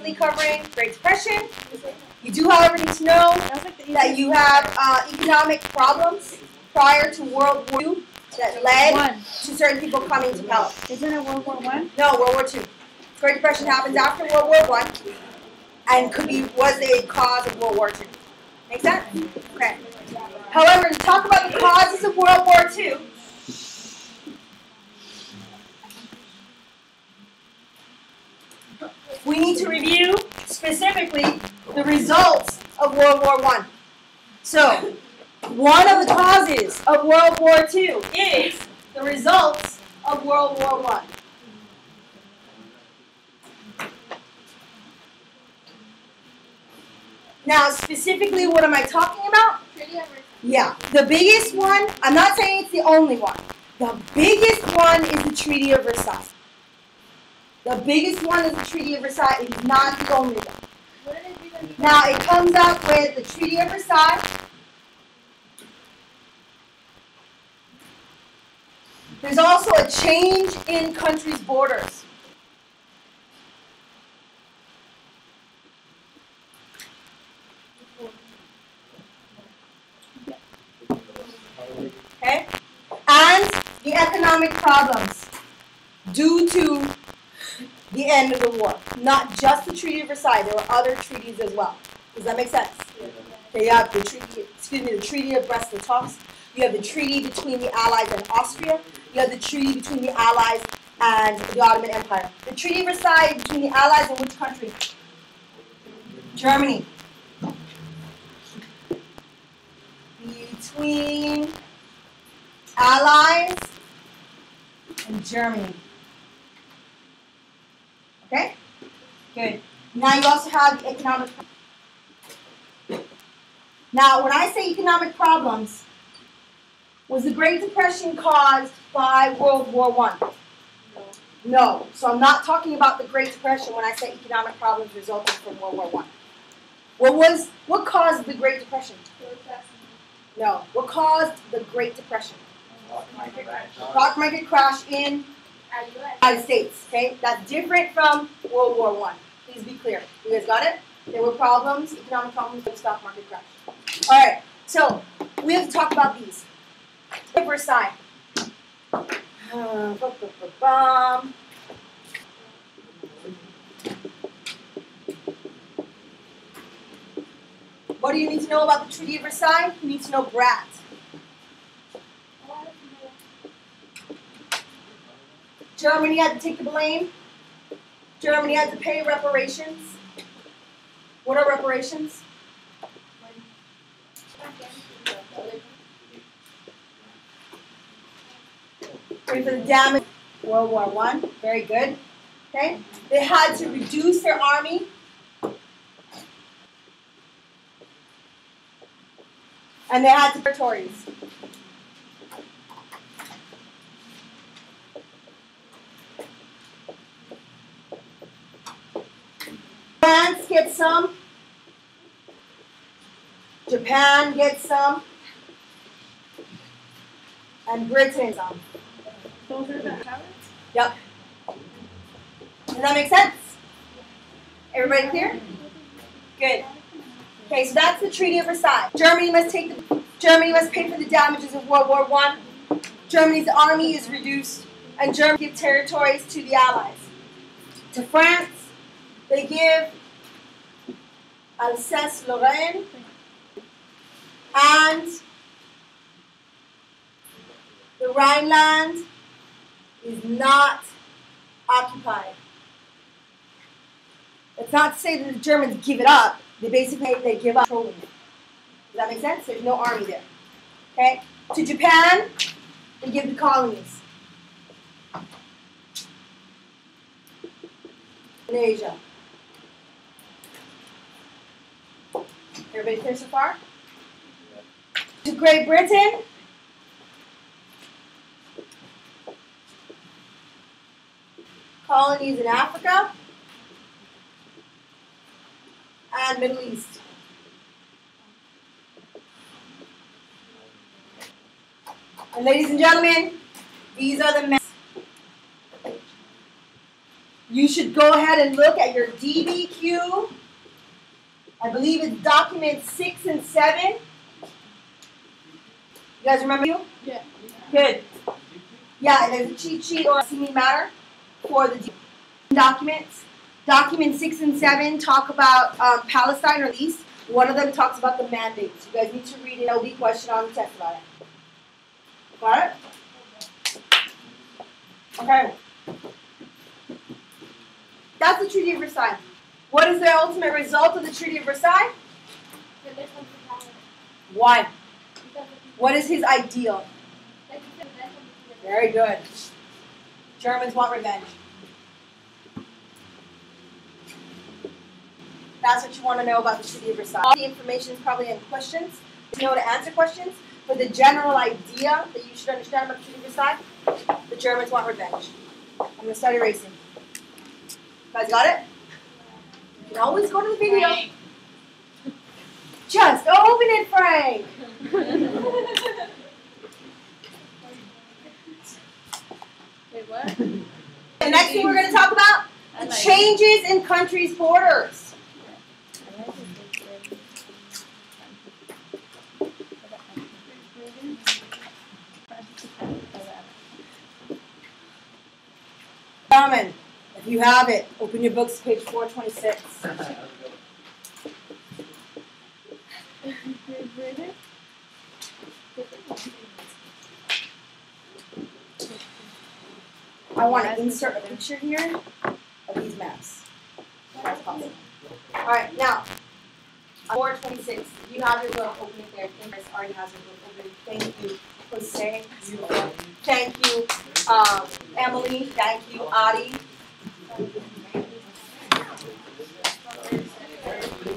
extensively covering Great Depression. You do, however, need to know that you have economic problems prior to World War II that led to certain people coming to power. Isn't it World War I? No, World War II. Great Depression happens after World War I and was a cause of World War II. Make sense? Okay. However, to talk about the causes of World War II, we need to review specifically the results of World War I. So, one of the causes of World War II is the results of World War I. Now, specifically, what am I talking about? Yeah, the biggest one, I'm not saying it's the only one. The biggest one is the Treaty of Versailles. The biggest one is the Treaty of Versailles. It is not the only one. Now, it comes up with the Treaty of Versailles. There's also a change in countries' borders. Okay? And the economic problems due to the end of the war. Not just the Treaty of Versailles, there were other treaties as well. Does that make sense? Okay, you have the Treaty of Brest-Litovsk. You have the treaty between the Allies and Austria. You have the treaty between the Allies and the Ottoman Empire. The Treaty of Versailles between the Allies and which country? Germany. Between Allies and Germany. Okay? Good. Now you also have the economic problems. Now, when I say economic problems, was the Great Depression caused by World War I? No. So I'm not talking about the Great Depression when I say economic problems resulting from World War I. What caused the Great Depression? No. What caused the Great Depression? Stock market crash in the United States. Okay? That's different from World War I. Please be clear. You guys got it? There were problems, economic problems with the stock market crash. Alright, so we have to talk about these. Versailles. What do you need to know about the Treaty of Versailles? You need to know Brat. Germany had to take the blame. Germany had to pay reparations. What are reparations? For the damage of World War I. Very good. Okay? They had to reduce their army. And they had territories. France gets some. Japan gets some. And Britain some. Those are the powers? Yep. Does that make sense? Everybody clear? Good. Okay, so that's the Treaty of Versailles. Germany must pay for the damages of World War I. Germany's army is reduced, and Germany gives territories to the Allies. To France, they give Alsace-Lorraine and the Rhineland is not occupied. It's not to say that the Germans give it up. They basically give up controlling it. Does that make sense? There's no army there. Okay? To Japan, they give the colonies. In Asia. Everybody clear so far? To Great Britain, colonies in Africa and Middle East. And ladies and gentlemen, these are the You should go ahead and look at your DBQ. I believe it's document 6 and 7. You guys remember you? Yeah. Good. Yeah, and there's a cheat sheet or a seeming matter for the documents. Document 6 and 7 talk about Palestine or East. One of them talks about the mandates. You guys need to read it. There'll be a question on the test about it. Got it? Okay. That's the Treaty of Versailles. What is the ultimate result of the Treaty of Versailles? Why? What is his ideal? Very good. Germans want revenge. That's what you want to know about the Treaty of Versailles. All the information is probably in questions. You know to answer questions. But the general idea that you should understand about the Treaty of Versailles, the Germans want revenge. I'm going to start erasing. You guys got it? You can always go to the video. Frank. Just open it, Frank. Wait, what? The next thing we're going to talk about, the changes in countries' borders. Gentlemen, if you have it, open your books, page 426. I want to insert a picture here of these maps. That's possible. All right, now, 426. If you have your book, open it there. Chris already has your book open. Thank you, Jose. Thank you, Emily. Thank you, Adi.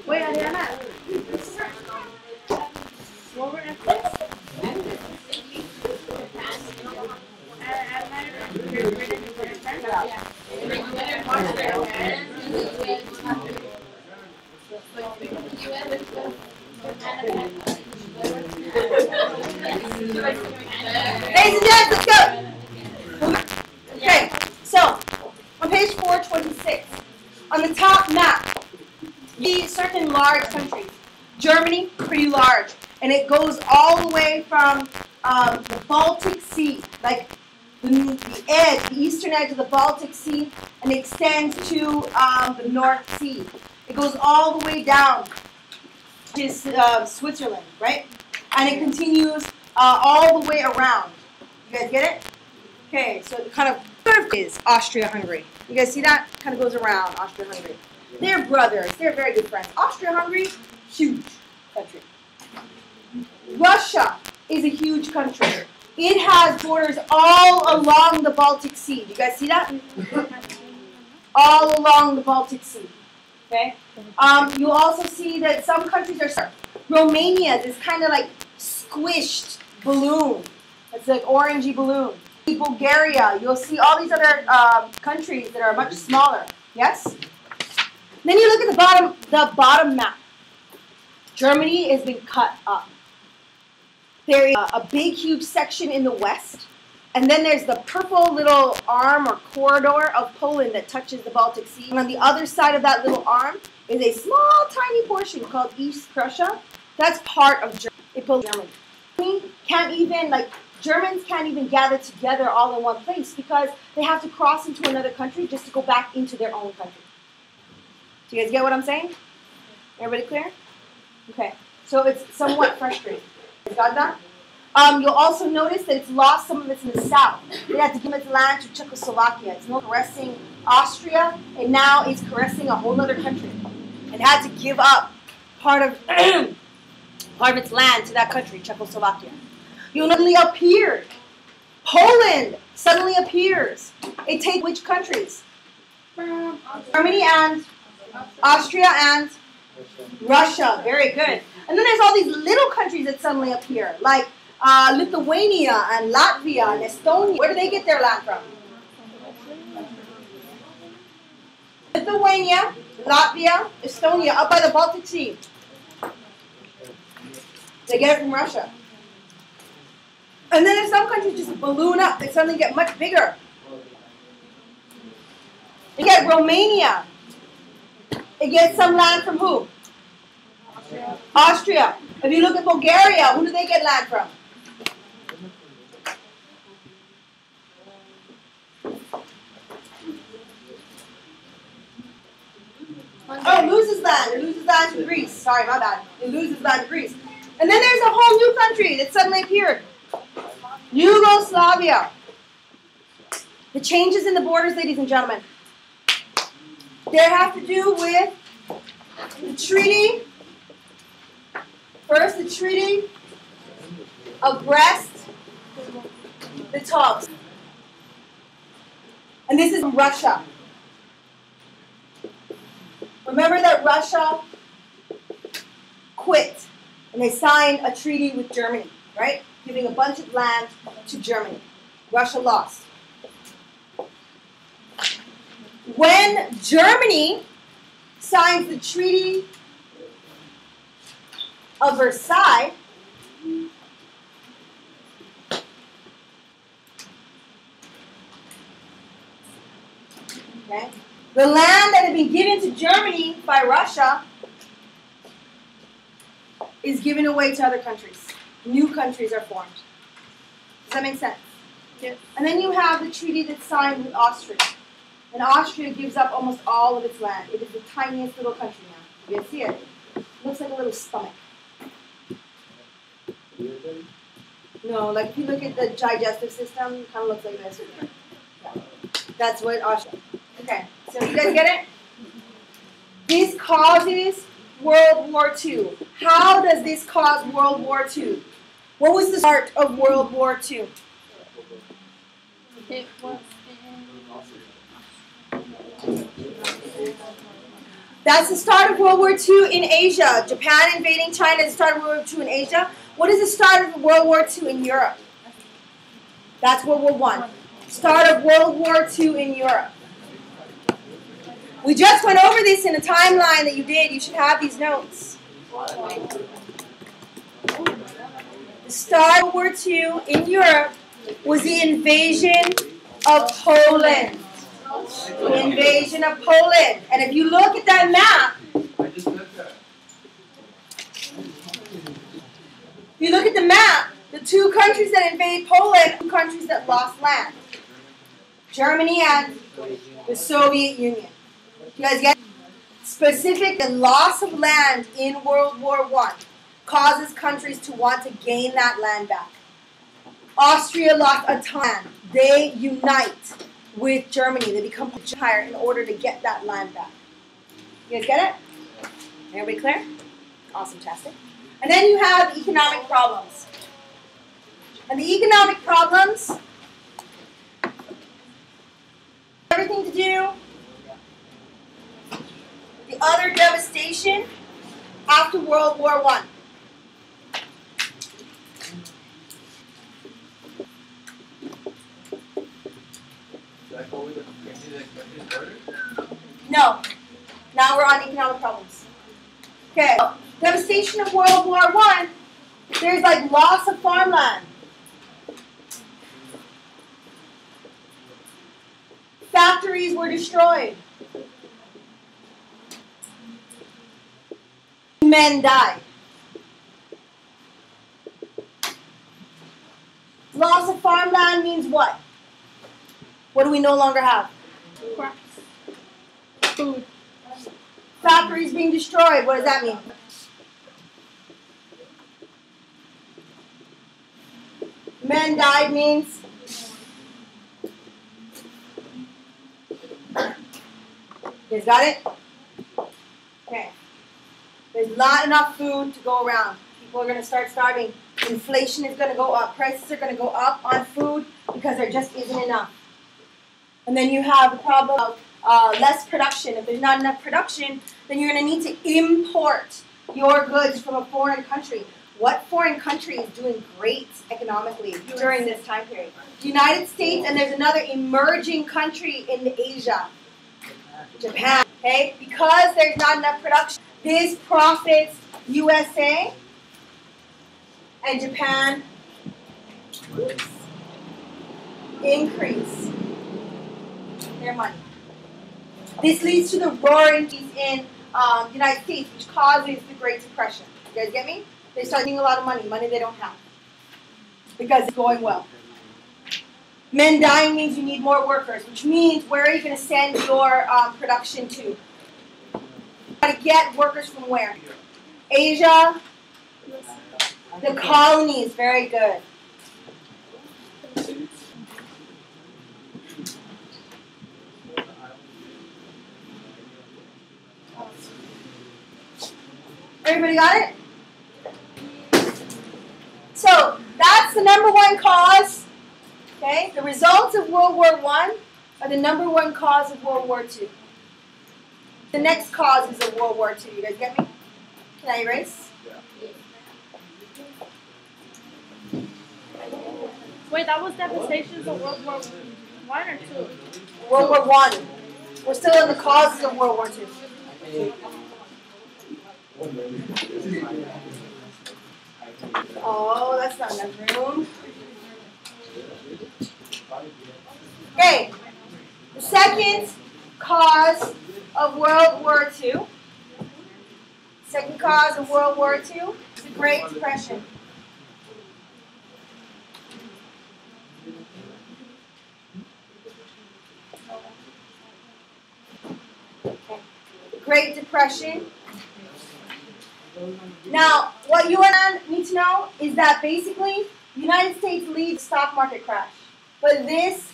Wait, Adriana. What were F's? Ladies and gents, let's go. Okay, so on page 426, on the top map, you see certain large countries. Germany, pretty large, and it goes all the way from the Baltic Sea, like the edge, the eastern edge of the Baltic Sea, and it extends to the North Sea. It goes all the way down to Switzerland, right? And it continues all the way around. You guys get it? Okay, so it kind of is Austria-Hungary. You guys see that? Kind of goes around Austria-Hungary. They're brothers. They're very good friends. Austria-Hungary, huge country. Russia is a huge country. It has borders all along the Baltic Sea. Do you guys see that? All along the Baltic Sea. Okay. You'll also see that some countries are. Romania is kind of like squished balloon. It's like orangey balloon. Bulgaria. You'll see all these other countries that are much smaller. Yes. Then you look at the bottom map. Germany has been cut up. There is a big, huge section in the west, and then there's the purple little arm or corridor of Poland that touches the Baltic Sea. And on the other side of that little arm is a small, tiny portion called East Prussia. That's part of Germany. It pulls Germany. Germans can't even gather together all in one place because they have to cross into another country just to go back into their own country. Do you guys get what I'm saying? Everybody clear? Okay. So it's somewhat frustrating. You got that? You'll also notice that it's lost some of its in the south. It had to give its land to Czechoslovakia. It's no caressing Austria, and now it's caressing a whole other country. It had to give up part of its land to that country, Czechoslovakia. You'll suddenly appear. Poland suddenly appears. It takes which countries? Germany and Austria and Russia. Very good. And then there's all these little countries that suddenly appear, like Lithuania and Latvia and Estonia. Where do they get their land from? Lithuania, Latvia, Estonia, up by the Baltic Sea. They get it from Russia. And then if some countries just balloon up, they suddenly get much bigger. You get Romania. It gets some land from who? Austria. If you look at Bulgaria, who do they get land from? Oh, it loses land. It loses land to Greece. Sorry, my bad. It loses land to Greece. And then there's a whole new country that suddenly appeared. Yugoslavia. The changes in the borders, ladies and gentlemen, they have to do with the treaty. First, the Treaty of Brest-Litovsk. And this is Russia. Remember that Russia quit and they signed a treaty with Germany, right? Giving a bunch of land to Germany. Russia lost. When Germany signs the Treaty of Versailles, okay, the land that had been given to Germany by Russia is given away to other countries. New countries are formed. Does that make sense? Yes. And then you have the treaty that's signed with Austria. And Austria gives up almost all of its land. It is the tiniest little country now. You can see it. It looks like a little stomach. No, like if you look at the digestive system, it kind of looks like this. Yeah. That's what Austria. Okay, so you guys get it? This causes World War II. How does this cause World War II? What was the start of World War II? It was That's the start of World War II in Asia. Japan invading China is the start of World War II in Asia. What is the start of World War II in Europe? That's World War I. Start of World War II in Europe. We just went over this in a timeline that you did. You should have these notes. The start of World War II in Europe was the invasion of Poland. The invasion of Poland. And if you look at that map, if you look at the map, the two countries that invade Poland are two countries that lost land. Germany and the Soviet Union. You guys get it? Specific, the loss of land in World War I causes countries to want to gain that land back. Austria lost a ton of land. They unite with Germany. They become higher in order to get that land back. You guys get it? Everybody clear? Awesome, tastic. And then you have economic problems. And the economic problems, everything to do the utter devastation after World War I. No. Now we're on economic problems. Okay. Devastation of World War I. There's like loss of farmland. Factories were destroyed. Men died. Loss of farmland means what? What do we no longer have? crops, food. Factories being destroyed. What does that mean? Men died means you guys got it? Okay. There's not enough food to go around. People are going to start starving. Inflation is going to go up. Prices are going to go up on food because there just isn't enough. And then you have the problem of less production. If there's not enough production, then you're going to need to import your goods from a foreign country. What foreign country is doing great economically during this time period? The United States, and there's another emerging country in Asia, Japan. Okay, because there's not enough production, this profits USA and Japan increase their money. This leads to the roaring in the United States, which causes the Great Depression. You guys get me? They start making a lot of money they don't have, because it's going well. Men dying means you need more workers, which means where are you going to send your production to? You got to get workers from where? Asia, the colonies. Very good. Everybody got it? So that's the number one cause. Okay, the results of World War I are the number one cause of World War II. The next causes of World War II. You guys get me? Can I erase? Wait, that was devastations of World War I or II? World War I. We're still in the causes of World War II. Oh, that's not enough room. Okay, the second cause of World War II. Second cause of World War II is the Great Depression. Okay. Great Depression. Now, what you and I need to know is that basically the United States leads the stock market crash. But this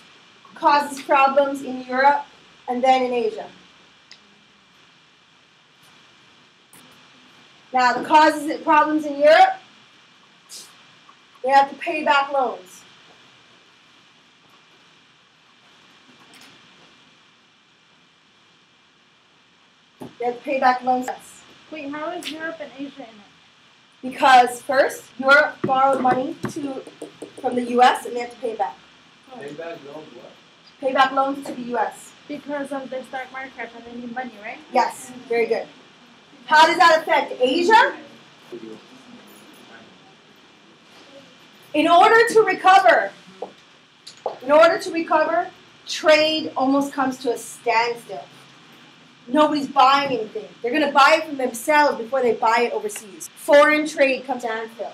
causes problems in Europe and then in Asia. Now, the causes of problems in Europe, they have to pay back loans. They have to pay back loans. Wait, how is Europe and Asia in it? Because first, Europe borrowed money from the U.S. and they have to pay back. Pay back loans what? Pay back loans to the U.S. Because of the stock market crash and they need money, right? Yes, very good. How does that affect Asia? In order to recover, trade almost comes to a standstill. Nobody's buying anything. They're going to buy it from themselves before they buy it overseas. Foreign trade comes to a standstill.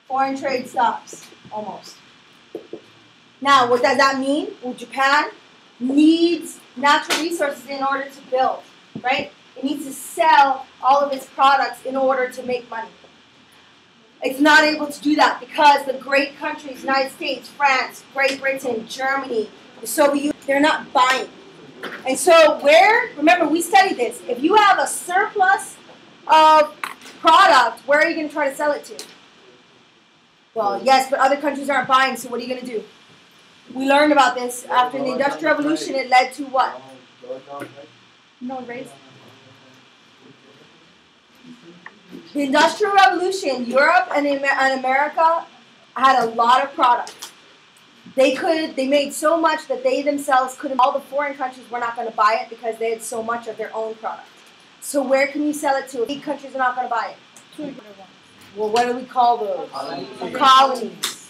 Foreign trade stops, almost. Now, what does that mean? Well, Japan needs natural resources in order to build, right? It needs to sell all of its products in order to make money. It's not able to do that because the great countries, United States, France, Great Britain, Germany, the Soviet Union, they're not buying. And so remember we studied this, if you have a surplus of product, where are you going to try to sell it to? Well, yes, but other countries aren't buying, so what are you going to do? We learned about this after the Industrial Revolution. It led to what? No raise. The Industrial Revolution, Europe and America had a lot of products. They made so much that they themselves couldn't, all the foreign countries were not going to buy it because they had so much of their own product. So where can you sell it to if big countries are not going to buy it? Well, what do we call those? Colonies.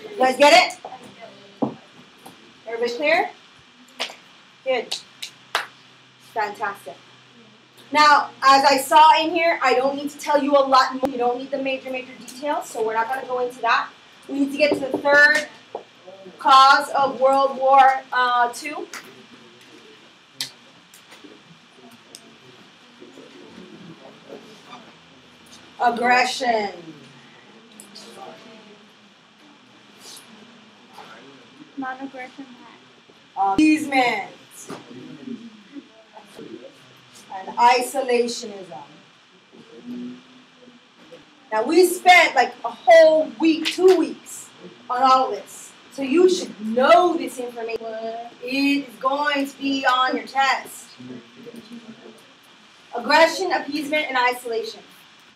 You guys get it? Everybody clear? Good. Fantastic. Now, as I saw in here, I don't need to tell you a lot more. You don't need the major details, so we're not going to go into that. We need to get to the third cause of World War II. Aggression. Non-aggression. Appeasement. And isolationism. Now we spent like a whole week, 2 weeks on all of this. So you should know this information. It is going to be on your test. Aggression, appeasement, and isolation.